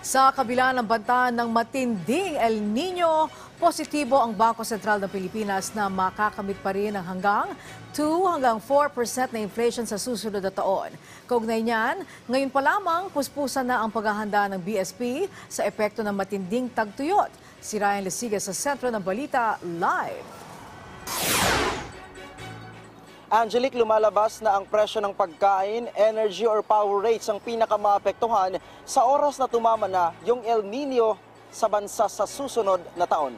Sa kabila ng banta ng matinding El Nino, positibo ang Bangko Sentral ng Pilipinas na makakamit pa rin ang hanggang 2 hanggang 4% na inflation sa susunod na taon. Kaugnay niyan, ngayon pa lamang puspusan na ang paghahanda ng BSP sa epekto ng matinding tagtuyot. Si Ryan Lesigas sa Sentro ng Balita Live. Angelique, lumalabas na ang presyo ng pagkain, energy or power rates ang pinakamaapektuhan sa oras na tumama na yung El Nino sa bansa sa susunod na taon.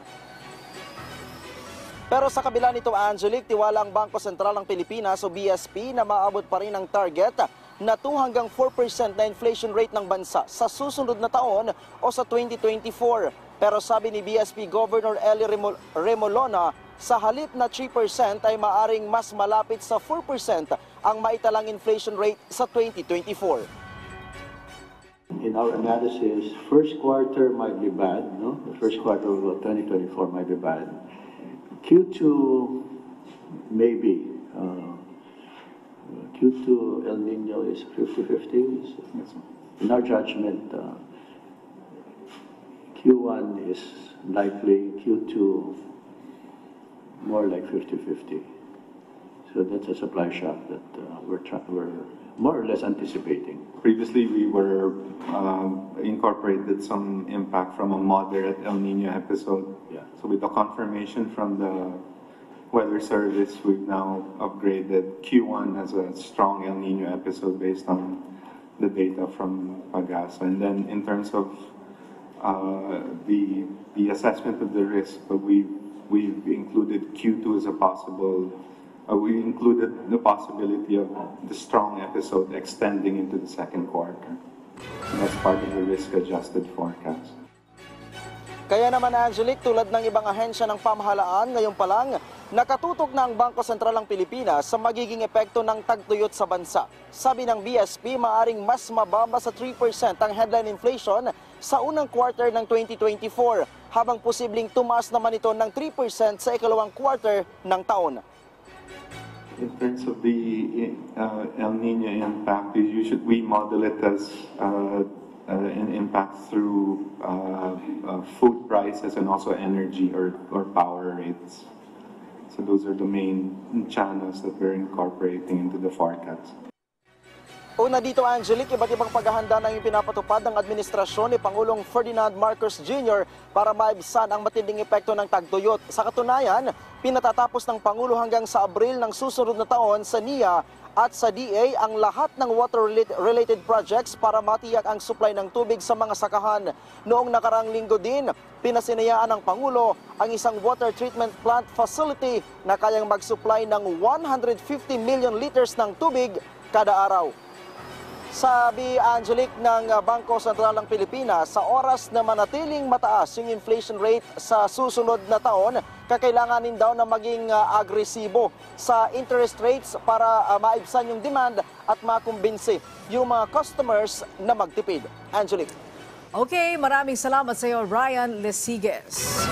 Pero sa kabila nito, Angelique, tiwala ang Bangko Sentral ng Pilipinas o BSP na maabot pa rin ang target na 2 hanggang 4% na inflation rate ng bansa sa susunod na taon o sa 2024. Pero sabi ni BSP Governor Ellie Remolona, sa halip na 3% ay maaring mas malapit sa 4% ang maitalang inflation rate sa 2024. In our analysis, first quarter might be bad, no? The first quarter of 2024 might be bad. Q2, maybe. Q2 El Nino is 50-50. In our judgment, Q1 is likely, Q2 more like 50-50. So that's a supply shock that we're more or less anticipating. Previously, we were incorporated some impact from a moderate El Nino episode. Yeah. So with the confirmation from the Weather Service, we've now upgraded Q1 as a strong El Nino episode based on the data from Pagasa. And then in terms of the assessment of the risk, but we've included Q2 as a possible. We included the possibility of the strong episode extending into the second quarter. And that's part of the risk-adjusted forecast. Kaya naman, Angelique, tulad ng ibang ahensya ng pamahalaan, ngayon pa lang, nakatutok na ang Bangko Sentral ng Pilipinas sa magiging epekto ng tagtuyot sa bansa. Sabi ng BSP, maaring mas mababa sa 3% ang headline inflation sa unang quarter ng 2024, habang posibleng tumaas naman ito ng 3% sa ikalawang quarter ng taon. In terms of the El Nino impact, we model it as an impact through food prices and also energy or power rates. So those are the main channels that we're incorporating into the forecast. Una dito, Angelique, iba't ibang paghahanda na yung pinapatupad ng administrasyon ni Pangulong Ferdinand Marcos Jr. para maibsan ang matinding epekto ng tagtuyot. Sa katunayan, pinatatapos ng Pangulo hanggang sa Abril ng susunod na taon sa NIA at sa DA ang lahat ng water-related projects para matiyak ang supply ng tubig sa mga sakahan. Noong nakaraang linggo din, pinasinayaan ng Pangulo ang isang water treatment plant facility na kayang mag-supply ng 150 million liters ng tubig kada araw. Sabi, Angelique, ng Bangko Sentral ng Pilipinas, sa oras na manatiling mataas yung inflation rate sa susunod na taon, kakailanganin daw na maging agresibo sa interest rates para maibsan yung demand at makumbinsi yung mga customers na magtipid. Angelique. Okay, maraming salamat sa iyo, Ryan Lesigas.